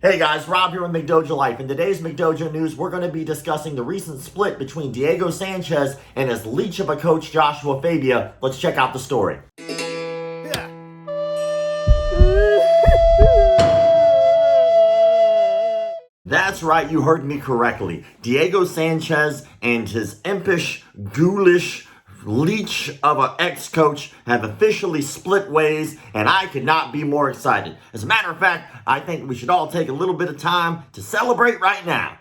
Hey guys, Rob here with McDojo Life. In today's McDojo News, we're going to be discussing the recent split between Diego Sanchez and his leech of a coach, Joshua Fabia. Let's check out the story. That's right, you heard me correctly. Diego Sanchez and his impish, ghoulish leech of an ex-coach have officially split ways, and I could not be more excited. As a matter of fact, I think we should all take a little bit of time to celebrate right now.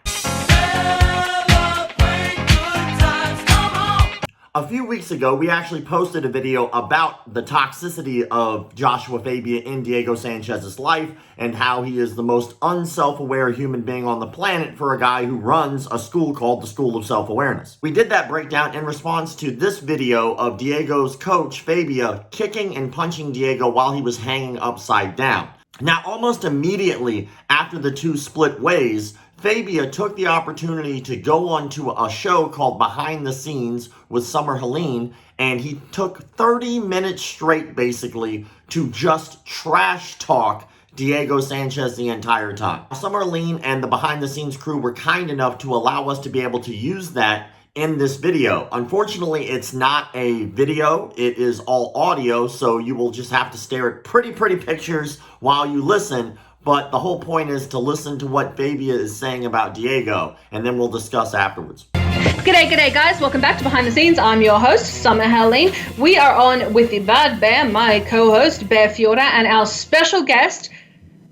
A few weeks ago, we actually posted a video about the toxicity of Joshua Fabia in Diego Sanchez's life and how he is the most unself-aware human being on the planet for a guy who runs a school called the School of Self-Awareness. We did that breakdown in response to this video of Diego's coach, Fabia, kicking and punching Diego while he was hanging upside down. Now, almost immediately after the two split ways, Fabia took the opportunity to go on to a show called Behind the Scenes with Summer Helene, and he took 30 minutes straight, basically, to just trash talk Diego Sanchez the entire time. Summer Helene and the Behind the Scenes crew were kind enough to allow us to be able to use that in this video. Unfortunately, it's not a video, it is all audio, so you will just have to stare at pretty pictures while you listen. But the whole point is to listen to what Fabia is saying about Diego, and then we'll discuss afterwards. G'day guys, welcome back to Behind the Scenes. I'm your host, Summer Helene. We are on with the Bad Bear, my co-host, Bear Fiora, and our special guest,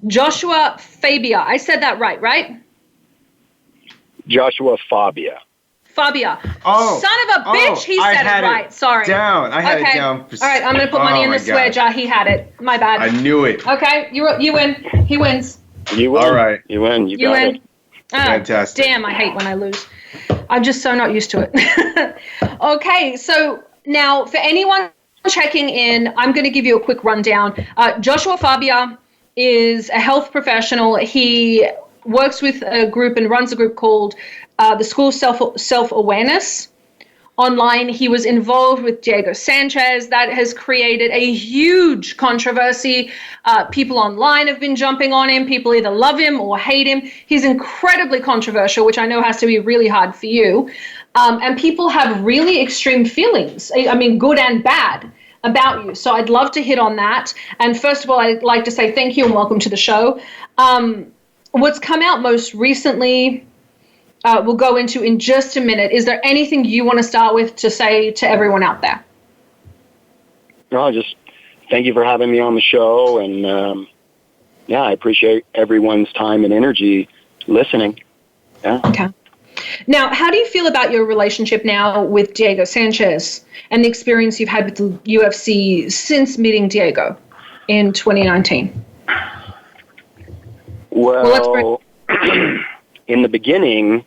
Joshua Fabia. I said that right? Joshua Fabia. Fabia. Oh, son of a bitch, he said it right. Sorry. I had it down. All right, I'm going to put money in the swear jar. He had it. My bad. I knew it. Okay, you win. He wins. You win. All right. You win. You got win. it. Fantastic. Damn, I hate when I lose. I'm just so not used to it. Okay, so now for anyone checking in, I'm going to give you a quick rundown. Joshua Fabia is a health professional. He works with a group and runs a group called the School Self-Awareness. Online, he was involved with Diego Sanchez. That has created a huge controversy. People online have been jumping on him. People either love him or hate him. He's incredibly controversial, which I know has to be really hard for you. And people have really extreme feelings, I mean, good and bad, about you. So I'd love to hit on that. And first of all, I'd like to say thank you and welcome to the show. What's come out most recently, we'll go into in just a minute. Is there anything you want to start with to say to everyone out there? No, just thank you for having me on the show. And, I appreciate everyone's time and energy listening. Yeah. Okay. Now, how do you feel about your relationship now with Diego Sanchez and the experience you've had with the UFC since meeting Diego in 2019? Well, in the beginning,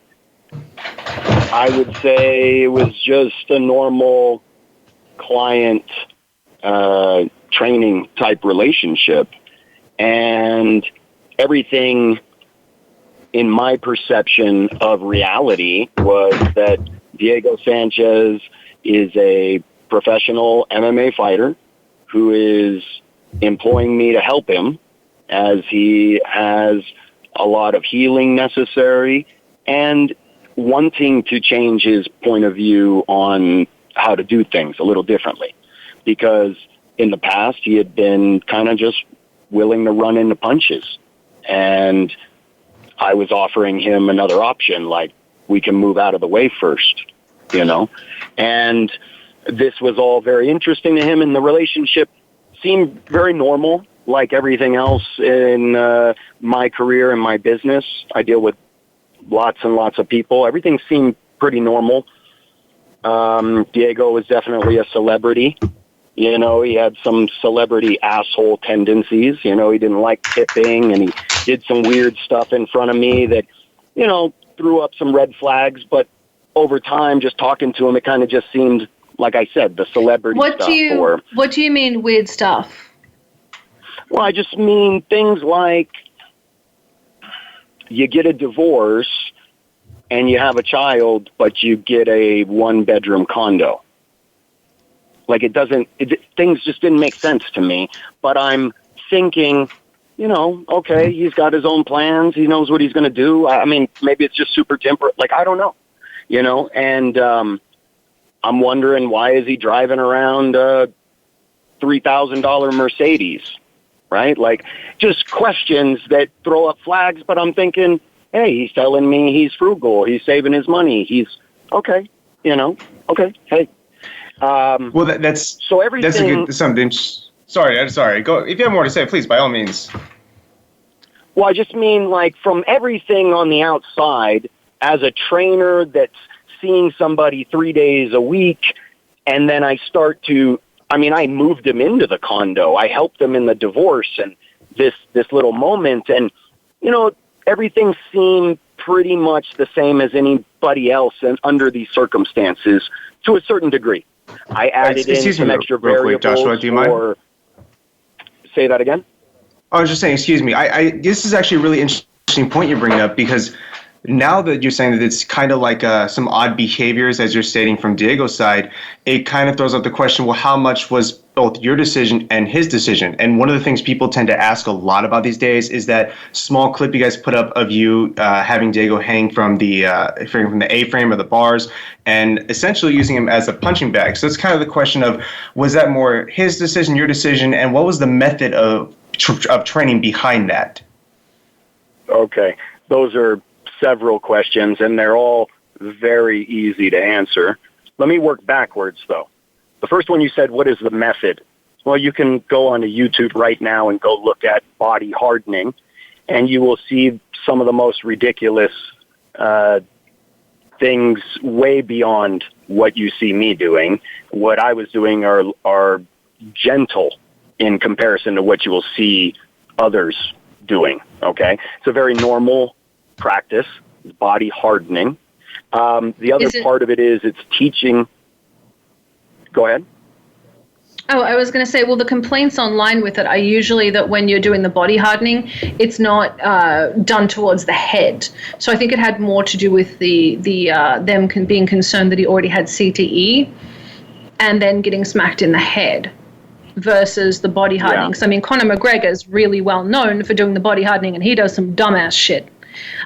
I would say it was just a normal client training type relationship. And everything in my perception of reality was that Diego Sanchez is a professional MMA fighter who is employing me to help him as he has a lot of healing necessary and wanting to change his point of view on how to do things a little differently. Because in the past, he had been kind of just willing to run into punches. And I was offering him another option, like, we can move out of the way first, And this was all very interesting to him, and the relationship seemed very normal. Like everything else in my career and my business, I deal with lots and lots of people. Everything seemed pretty normal. Diego was definitely a celebrity. He had some celebrity asshole tendencies. He didn't like tipping, and he did some weird stuff in front of me that, threw up some red flags. But over time, just talking to him, it kind of just seemed, like I said, the celebrity stuff. What do you mean weird stuff? Well, I just mean things like you get a divorce and you have a child, but you get a one-bedroom condo. Like things just didn't make sense to me. But I'm thinking, okay, he's got his own plans. He knows what he's going to do. I mean, maybe it's just super temperate. Like, I don't know, and I'm wondering, why is he driving around a $3,000 Mercedes, right? Like, just questions that throw up flags, but I'm thinking, hey, he's telling me he's frugal. He's saving his money. He's okay, okay. Hey. Well, that's so everything. That's a good something. Sorry. Go if you have more to say, please, by all means. Well, I just mean, like, from everything on the outside, as a trainer that's seeing somebody 3 days a week, and then I moved him into the condo. I helped him in the divorce and this little moment, and everything seemed pretty much the same as anybody else, and under these circumstances, to a certain degree. I added in some extra variables. Joshua, do you mind? Say that again? I was just saying, excuse me. This is actually a really interesting point you're bringing up, because now that you're saying that it's kind of like some odd behaviors, as you're stating from Diego's side, it kind of throws up the question, well, how much was both your decision and his decision? And one of the things people tend to ask a lot about these days is that small clip you guys put up of you having Diego hang from the A-frame of the bars and essentially using him as a punching bag. So it's kind of the question of, was that more his decision, your decision, and what was the method of training behind that? Okay. Those are several questions, and they're all very easy to answer. Let me work backwards, though. The first one you said, what is the method? Well, you can go onto YouTube right now and go look at body hardening, and you will see some of the most ridiculous things way beyond what you see me doing. What I was doing are gentle in comparison to what you will see others doing, okay? It's a very normal practice, body hardening. The other part of it is it's teaching. Go ahead. Oh, I was going to say, well, the complaints online with it are usually that when you're doing the body hardening, it's not done towards the head. So I think it had more to do with them being concerned that he already had CTE and then getting smacked in the head versus the body hardening. Yeah. So, I mean, Conor McGregor's really well known for doing the body hardening, and he does some dumbass shit.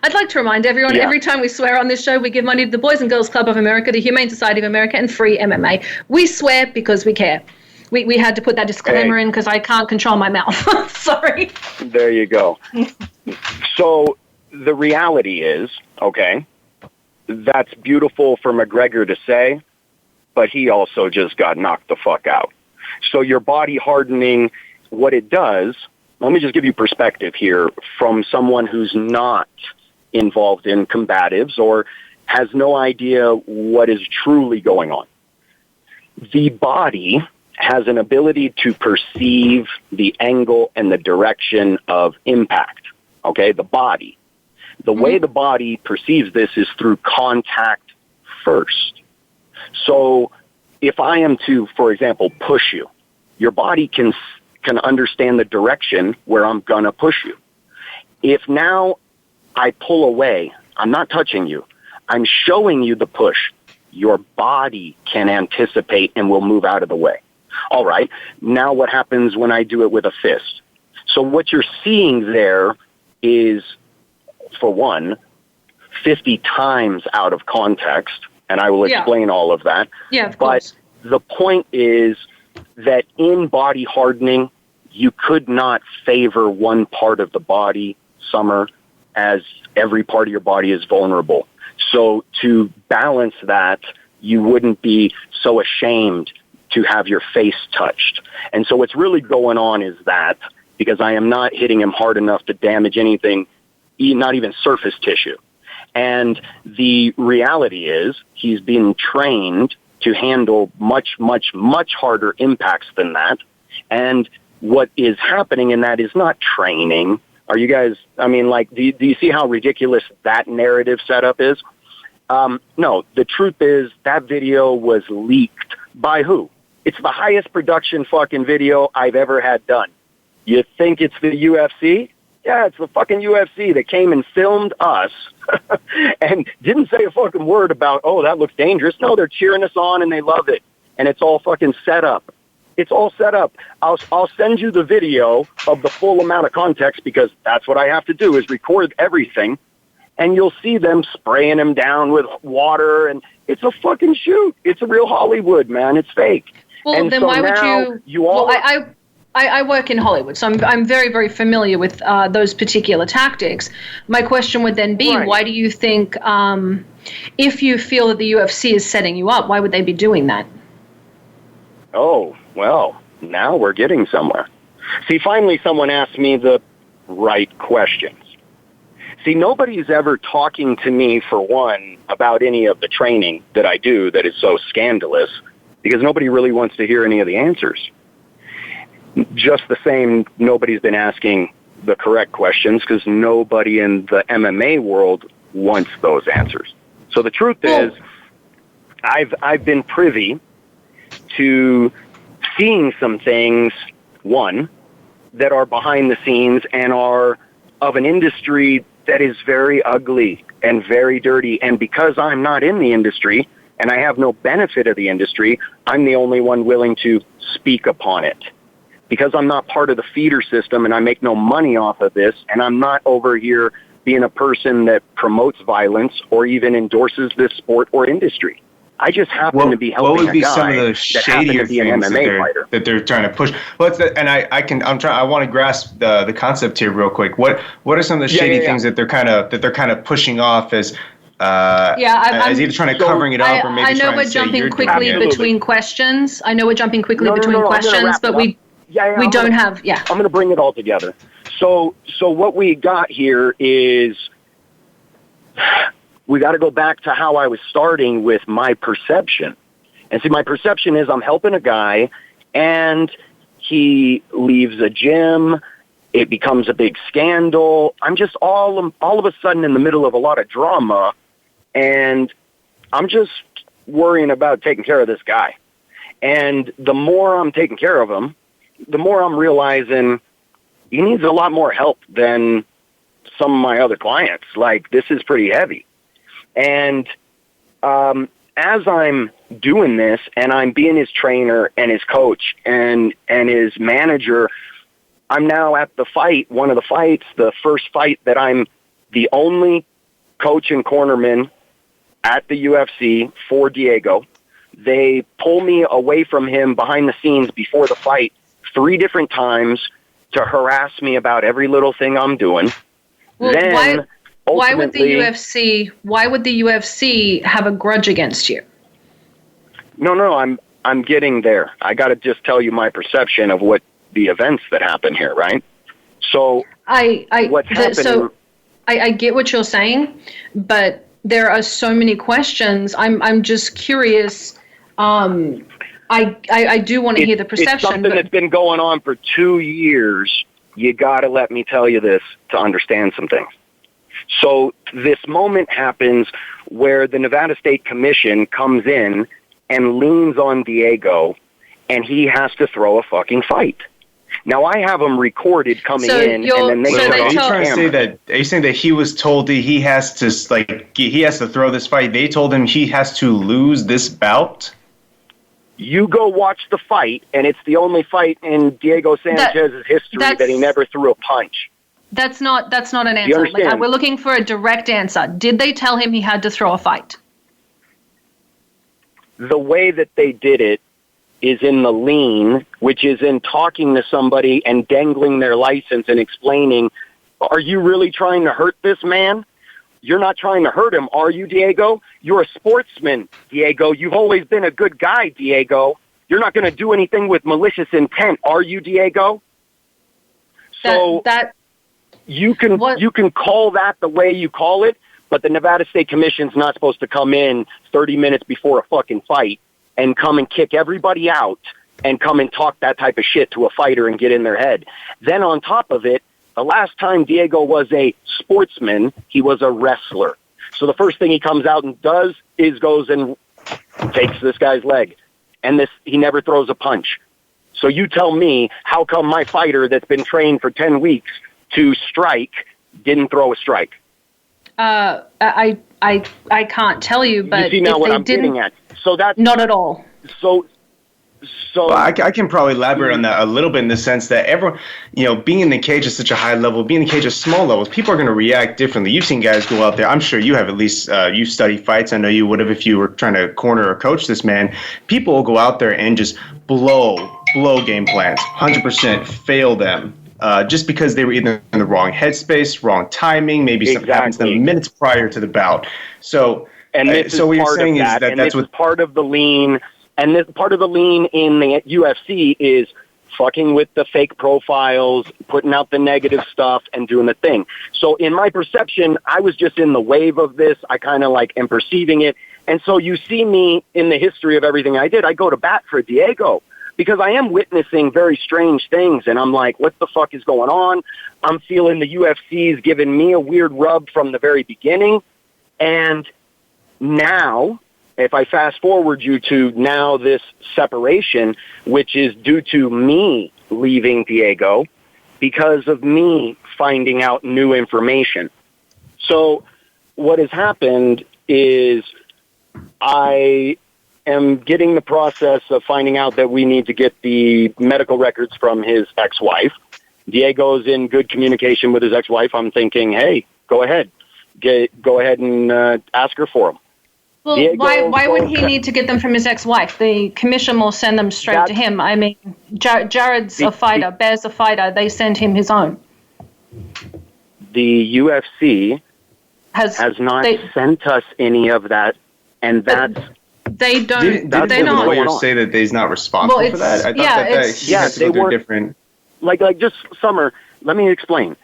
I'd like to remind everyone, every time we swear on this show, we give money to the Boys and Girls Club of America, the Humane Society of America, and Free MMA. We swear because we care. We had to put that disclaimer in because I can't control my mouth. Sorry. There you go. So the reality is, okay, that's beautiful for McGregor to say, but he also just got knocked the fuck out. So your body hardening, what it does, let me just give you perspective here from someone who's not involved in combatives or has no idea what is truly going on. The body has an ability to perceive the angle and the direction of impact, okay, the body. The way the body perceives this is through contact first. So if I am to, for example, push you, your body can understand the direction where I'm going to push you. If now I pull away, I'm not touching you, I'm showing you the push, your body can anticipate and will move out of the way. All right, now what happens when I do it with a fist? So what you're seeing there is, for one, 50 times out of context, and I will explain all of that. Yeah, of course. But the point is that in body hardening, you could not favor one part of the body, Summer, as every part of your body is vulnerable. So to balance that, you wouldn't be so ashamed to have your face touched. And so what's really going on is that, because I am not hitting him hard enough to damage anything, not even surface tissue. And the reality is he's been trained to handle much, much, much harder impacts than that. And what is happening in that is not training. Are you guys, I mean, like, do you see how ridiculous that narrative setup is? No, the truth is that video was leaked by who? It's the highest production fucking video I've ever had done. You think it's the UFC? Yeah, it's the fucking UFC that came and filmed us and didn't say a fucking word about, oh, that looks dangerous. No, they're cheering us on and they love it. And it's all fucking set up. It's all set up. I'll send you the video of the full amount of context because that's what I have to do is record everything. And you'll see them spraying him down with water, and it's a fucking shoot. It's a real Hollywood, man. It's fake. Well, and then so why would now you? all, well, I work in Hollywood, so I'm very, very familiar with those particular tactics. My question would then be, Right. why do you think, if you feel that the UFC is setting you up, why would they be doing that? Oh, well, now we're getting somewhere. See, finally someone asked me the right questions. See, nobody's ever talking to me, for one, about any of the training that I do that is so scandalous, because nobody really wants to hear any of the answers. Just the same, nobody's been asking the correct questions because nobody in the MMA world wants those answers. So the truth is, I've been privy to seeing some things, one, that are behind the scenes and are of an industry that is very ugly and very dirty. And because I'm not in the industry and I have no benefit of the industry, I'm the only one willing to speak upon it. Because I'm not part of the feeder system and I make no money off of this, and I'm not over here being a person that promotes violence or even endorses this sport or industry. I just happen to be helping what would be a guy some of the that happened to shadier be an things MMA fighter. that they're trying to push? Well, I want to grasp the concept here real quick. What are some of the shady things that they're kind of pushing off as as either trying to covering it up or maybe I know trying we're to say jumping you're quickly doing it. between questions. I know we're jumping quickly between questions, but we I'm don't gonna, have. I'm going to bring it all together. So what we got here is we got to go back to how I was starting with my perception. And see, my perception is I'm helping a guy and he leaves a gym. It becomes a big scandal. I'm just all of a sudden in the middle of a lot of drama, and I'm just worrying about taking care of this guy. And the more I'm taking care of him, the more I'm realizing he needs a lot more help than some of my other clients. Like, this is pretty heavy. And as I'm doing this and I'm being his trainer and his coach and his manager, I'm now at the fight, one of the fights, the first fight that I'm the only coach and cornerman at the UFC for Diego. They pull me away from him behind the scenes before the fight 3 different times to harass me about every little thing I'm doing. Well, then why would the UFC have a grudge against you? No, I'm getting there. I got to just tell you my perception of what the events that happen here, right? So what's happening? So I get what you're saying, but there are so many questions. I'm just curious. I do want to hear the perception. It's something that's been going on for 2 years. You got to let me tell you this to understand some things. So this moment happens where the Nevada State Commission comes in and leans on Diego, and he has to throw a fucking fight. Now, I have him recorded coming in, and then they shut off the camera. Are you saying that he was told that he has to throw this fight? They told him he has to lose this bout? You go watch the fight, and it's the only fight in Diego Sanchez's history that he never threw a punch. That's not an answer. Like, we're looking for a direct answer. Did they tell him he had to throw a fight? The way that they did it is in the lean, which is in talking to somebody and dangling their license and explaining, are you really trying to hurt this man? You're not trying to hurt him, are you, Diego? You're a sportsman, Diego. You've always been a good guy, Diego. You're not going to do anything with malicious intent, are you, Diego? So you can call that the way you call it, but the Nevada State Commission's not supposed to come in 30 minutes before a fucking fight and come and kick everybody out and come and talk that type of shit to a fighter and get in their head. Then on top of it, the last time Diego was a sportsman, he was a wrestler. So the first thing he comes out and does is goes and takes this guy's leg. And he never throws a punch. So you tell me, how come my fighter that's been trained for 10 weeks to strike didn't throw a strike? I can't tell you, but you see now what I'm getting at. So that's not at all. So well, I can probably elaborate on that a little bit in the sense that everyone, being in the cage at such a high level, being in the cage at small levels, people are going to react differently. You've seen guys go out there. I'm sure you have at least. You study fights. I know you would have if you were trying to corner or coach this man. People will go out there and just blow game plans, 100% fail them. Just because they were either in the wrong headspace, wrong timing, maybe something happens to them minutes prior to the bout. So, and this so what is you're part saying of that, is that and that's this what is part of the lean. And this part of the lean in the UFC is fucking with the fake profiles, putting out the negative stuff, and doing the thing. So in my perception, I was just in the wave of this. I kind of like am perceiving it. And so you see me in the history of everything I did. I go to bat for Diego because I am witnessing very strange things. And I'm like, what the fuck is going on? I'm feeling the UFC's giving me a weird rub from the very beginning. And now, if I fast forward you to now this separation, which is due to me leaving Diego because of me finding out new information. So what has happened is I am getting the process of finding out that we need to get the medical records from his ex-wife. Diego's in good communication with his ex-wife. I'm thinking, hey, go ahead and ask her for them. Well, why would he need to get them from his ex-wife? The commission will send them straight to him. I mean, Jared's a fighter, Bear's a fighter. They send him his own. The UFC has not sent us any of that, and that's... They don't... Didn't the lawyers say that he's not responsible for that? I thought they were different... Like just, Summer, let me explain.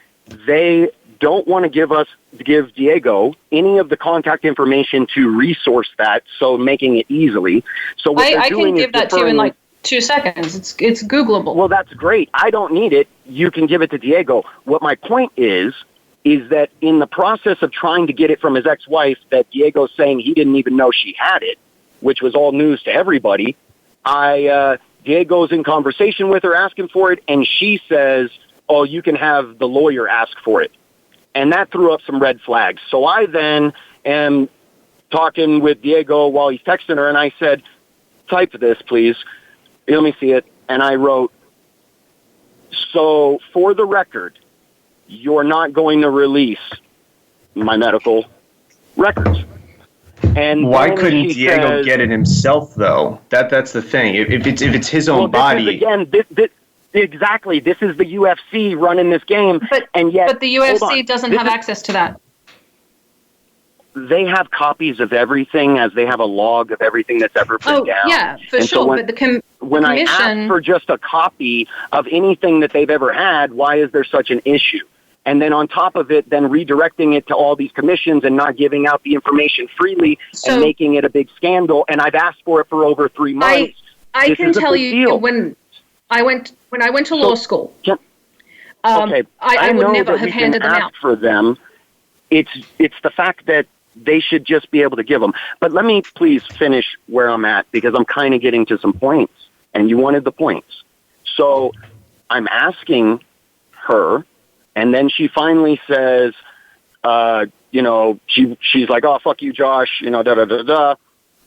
They don't want to give Diego any of the contact information to resource that, so making it easily. So what I can give that to you in like 2 seconds. It's Googleable. Well, that's great. I don't need it. You can give it to Diego. What my point is that in the process of trying to get it from his ex-wife, that Diego's saying he didn't even know she had it, which was all news to everybody. Diego's in conversation with her, asking for it, and she says, "Oh, you can have the lawyer ask for it." And that threw up some red flags. So I then am talking with Diego while he's texting her, and I said, type this, please. Let me see it. And I wrote, so for the record, you're not going to release my medical records. And why couldn't Diego get it himself, though? That's the thing. If it's his own body. Exactly. This is the UFC running this game, but the UFC doesn't have access to that. They have copies of everything, as they have a log of everything that's ever been down. Yeah, for sure. So but the when commission... I ask for just a copy of anything that they've ever had, why is there such an issue? And then on top of it, then redirecting it to all these commissions and not giving out the information freely and making it a big scandal. And I've asked for it for over 3 months. I can tell you when I went to law school. I would never have handed them out for them. It's the fact that they should just be able to give them. But let me please finish where I'm at, because I'm kind of getting to some points, and you wanted the points. So I'm asking her, and then she finally says, she's like, "Oh, fuck you, Josh," da-da-da-da.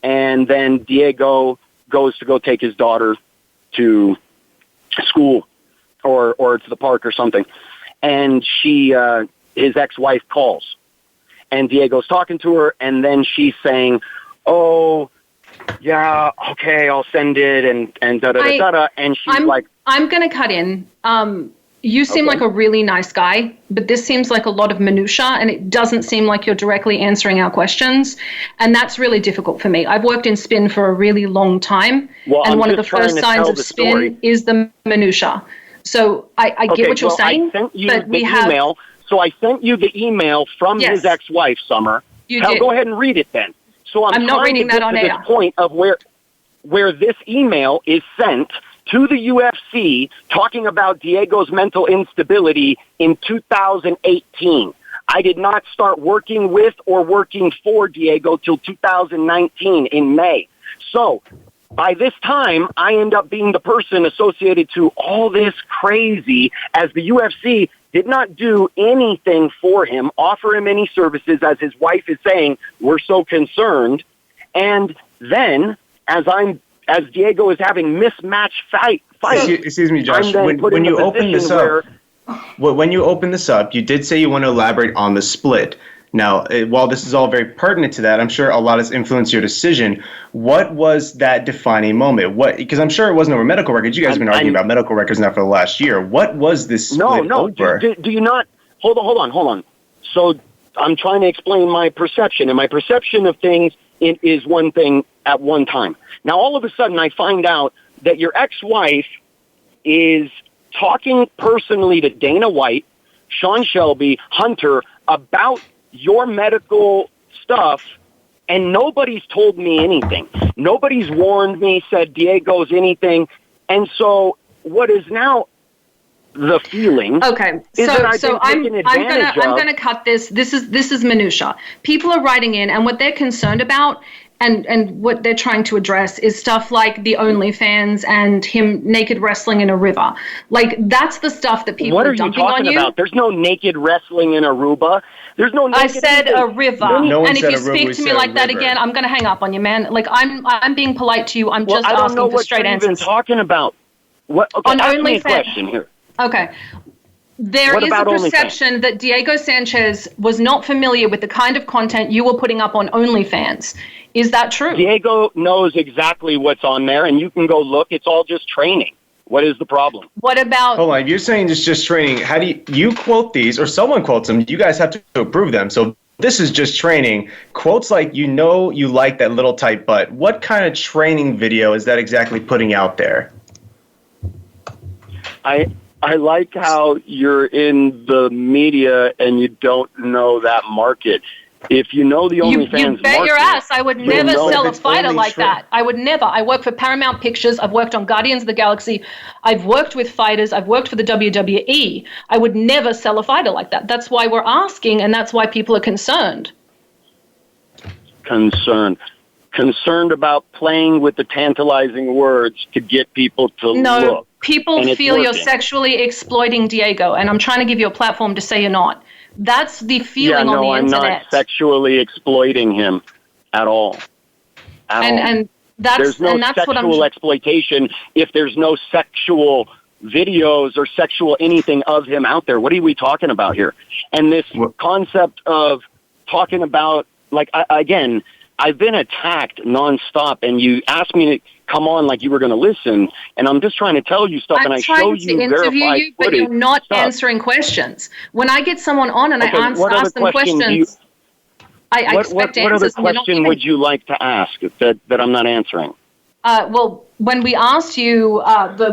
And then Diego goes to go take his daughter to school or to the park or something. And his ex-wife calls, and Diego's talking to her, and then she's saying, "Oh, yeah, okay, I'll send it," and da-da-da-da-da. And she's like... I'm going to cut in. You seem like a really nice guy, but this seems like a lot of minutia, and it doesn't seem like you're directly answering our questions. And that's really difficult for me. I've worked in spin for a really long time, and one of the first signs of spin is the minutia. So I get what you're saying, but we have... email. So I sent you the email from his ex-wife, Summer. You did. Go ahead and read it then. So I'm not reading that on air. This point of where this email is sent to the UFC talking about Diego's mental instability in 2018. I did not start working with or working for Diego till 2019 in May. So by this time, I end up being the person associated to all this crazy, as the UFC did not do anything for him, offer him any services, as his wife is saying, "We're so concerned." And then, as I'm as Diego is having mismatched fights. Excuse me, Josh. I'm then put When in you a open this position up, where when you open this up, you did say you want to elaborate on the split. Now, while this is all very pertinent to that, I'm sure a lot has influenced your decision. What was that defining moment? Because I'm sure it wasn't over medical records. You guys have been arguing about medical records now for the last year. What was this split over? Do you not? Hold on. So I'm trying to explain my perception, and my perception of things is one thing at one time. Now, all of a sudden, I find out that your ex-wife is talking personally to Dana White, Sean Shelby, Hunter about your medical stuff, and nobody's told me anything. Nobody's warned me, said Diego's anything. And so what is now the feeling? Okay, so I'm gonna cut this. This is minutia. People are writing in, and what they're concerned about and what they're trying to address is stuff like the OnlyFans and him naked wrestling in a river. Like, that's the stuff that people are dumping on you. What are you talking about? There's no naked wrestling in Aruba. There's no naked I said anything. A river. No and if you speak to me like that again, I'm going to hang up on you, man. Like, I'm being polite to you. I'm just asking for straight answers. I don't know what you're even talking about. What? Okay, on ask me a OnlyFans. question here. Okay. There is a perception that Diego Sanchez was not familiar with the kind of content you were putting up on OnlyFans. Is that true? Diego knows exactly what's on there, and you can go look. It's all just training. What is the problem? What about... Hold on, you're saying it's just training. How do you quote these, or someone quotes them, you guys have to approve them. So this is just training. Quotes like, you like that little tight butt. What kind of training video is that exactly putting out there? I like how you're in the media and you don't know that market. If you know the OnlyFans market... You bet your ass I would never sell a fighter like that. I would never. I work for Paramount Pictures. I've worked on Guardians of the Galaxy. I've worked with fighters. I've worked for the WWE. I would never sell a fighter like that. That's why we're asking, and that's why people are concerned. Concerned about playing with the tantalizing words to get people to look. People feel you're sexually exploiting Diego, and I'm trying to give you a platform to say you're not. That's the feeling on the internet. I'm not sexually exploiting him at all. And there's no sexual exploitation if there's no sexual videos or sexual anything of him out there. What are we talking about here? And this concept of talking about, like, again, I've been attacked nonstop, and you asked me to come on like you were going to listen, and I'm just trying to tell you stuff, and I show you verified footage. I'm trying to interview you, but you're not answering questions. When I get someone on and I ask them questions, I expect answers. What other question would you like to ask that I'm not answering? Well, when we asked you,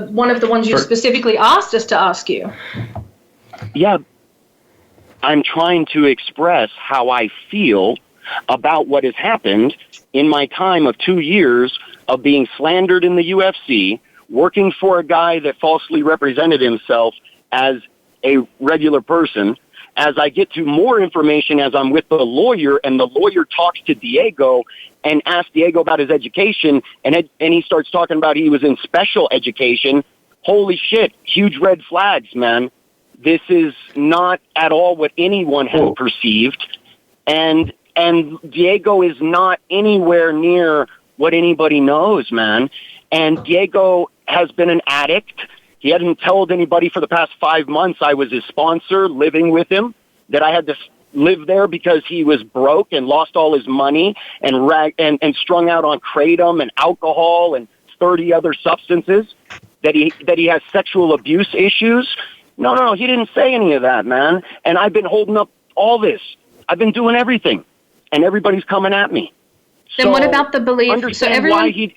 one of the ones you specifically asked us to ask you. Yeah, I'm trying to express how I feel about what has happened in my time of 2 years of being slandered in the UFC, working for a guy that falsely represented himself as a regular person. As I get to more information as I'm with the lawyer, and the lawyer talks to Diego and asks Diego about his education, and he starts talking about he was in special education. Holy shit, huge red flags, man. This is not at all what anyone has perceived. And Diego is not anywhere near what anybody knows, man. And Diego has been an addict. He hadn't told anybody for the past 5 months. I was his sponsor, living with him, that I had to live there because he was broke and lost all his money and strung out on kratom and alcohol and 30 other substances, that he has sexual abuse issues. No, he didn't say any of that, man. And I've been holding up all this. I've been doing everything. And everybody's coming at me. Then what about the belief? Understand why he...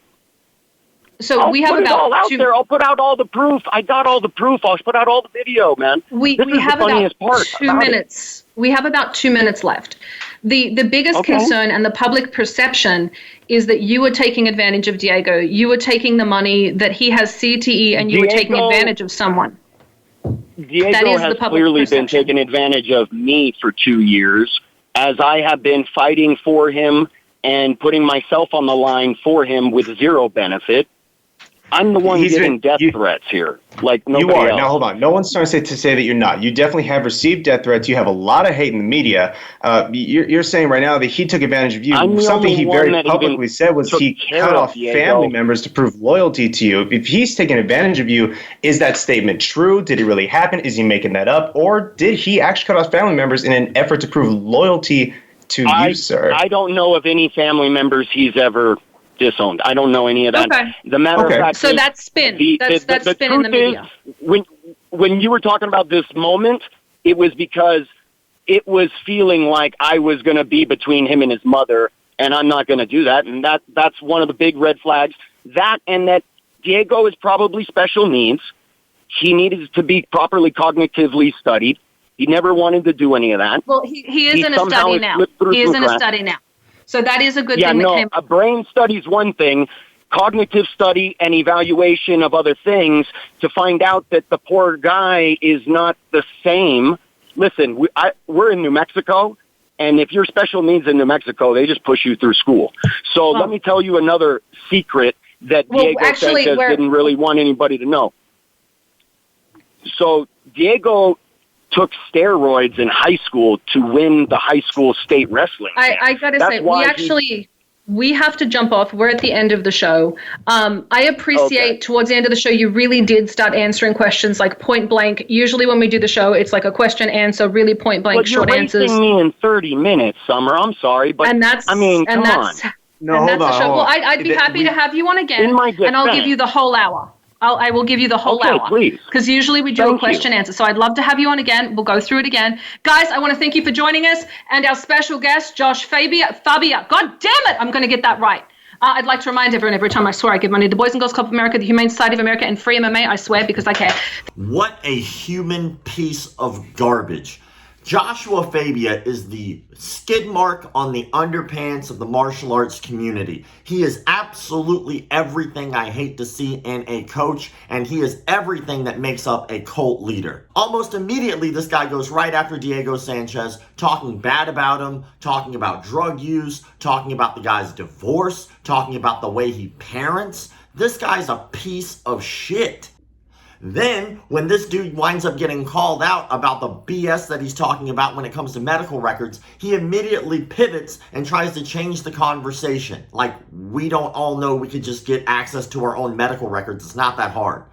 So we have about out there. I'll put out all the proof. I got all the proof. I'll put out all the video, man. We have about 2 minutes. We have about 2 minutes left. The biggest concern and the public perception is that you were taking advantage of Diego. You were taking the money that he has CTE, and you were taking advantage of someone. Diego has clearly been taking advantage of me for 2 years, as I have been fighting for him and putting myself on the line for him with zero benefit. I'm the one He's getting been- death threats here, like nobody You are. else. Now, hold on. No one's trying to say that you're not. You definitely have received death threats. You have a lot of hate in the media. You're saying right now that he took advantage of you. I'm the Something only he one very that publicly even said was took he care cut of off Diego. family members to prove loyalty to you. If he's taking advantage of you, is that statement true? Did it really happen? Is he making that up? Or did he actually cut off family members in an effort to prove loyalty to you, sir? I don't know of any family members he's ever disowned. I don't know any of that. Okay. The matter of fact So is, that's spin. the That's spin in the truth media. is, when you were talking about this moment, it was because it was feeling like I was going to be between him and his mother, and I'm not going to do that. And that's one of the big red flags. That and that Diego is probably special needs. He needed to be properly cognitively studied. He never wanted to do any of that. Well, he is He in a somehow study has now. slipped through He is some in a cracks. study now. So that is a good Yeah, thing that no, came. a brain study's one thing, cognitive study and evaluation of other things to find out that the poor guy is not the same. Listen, we're in New Mexico, and if you're special needs in New Mexico, they just push you through school. So let me tell you another secret that Diego Sanchez didn't really want anybody to know. So Diego took steroids in high school to win the high school state wrestling. I gotta say, we have to jump off. We're at the end of the show. I appreciate towards the end of the show, you really did start answering questions like point blank. Usually when we do the show, it's like a question answer, really point blank, short answers. You're racing me in 30 minutes, Summer. I'm sorry, but come on. No, hold on. Well, I'd be happy to have you on again, In my and I'll give defense. you the whole hour. I will give you the whole hour. Please. Because usually we do a question answer. So I'd love to have you on again. We'll go through it again. Guys, I want to thank you for joining us. And our special guest, Josh Fabia. God damn it, I'm going to get that right. I'd like to remind everyone every time I swear I give money to the Boys and Girls Club of America, the Humane Society of America, and Free MMA. I swear because I care. What a human piece of garbage. Joshua Fabia is the skid mark on the underpants of the martial arts community. He is absolutely everything I hate to see in a coach, and he is everything that makes up a cult leader. Almost immediately, this guy goes right after Diego Sanchez, talking bad about him, talking about drug use, talking about the guy's divorce, talking about the way he parents. This guy's a piece of shit. Then, when this dude winds up getting called out about the BS that he's talking about when it comes to medical records, he immediately pivots and tries to change the conversation. Like, we don't all know we could just get access to our own medical records. It's not that hard.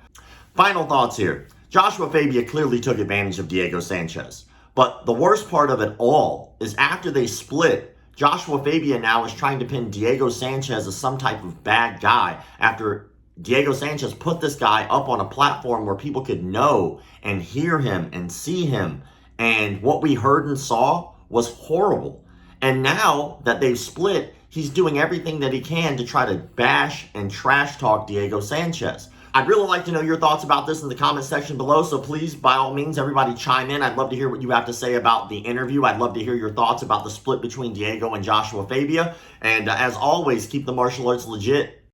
Final thoughts here. Joshua Fabia clearly took advantage of Diego Sanchez. But the worst part of it all is after they split, Joshua Fabia now is trying to pin Diego Sanchez as some type of bad guy after Diego Sanchez put this guy up on a platform where people could know and hear him and see him. And what we heard and saw was horrible. And now that they've split, he's doing everything that he can to try to bash and trash talk Diego Sanchez. I'd really like to know your thoughts about this in the comment section below, so please, by all means, everybody chime in. I'd love to hear what you have to say about the interview. I'd love to hear your thoughts about the split between Diego and Joshua Fabia. And as always, keep the martial arts legit.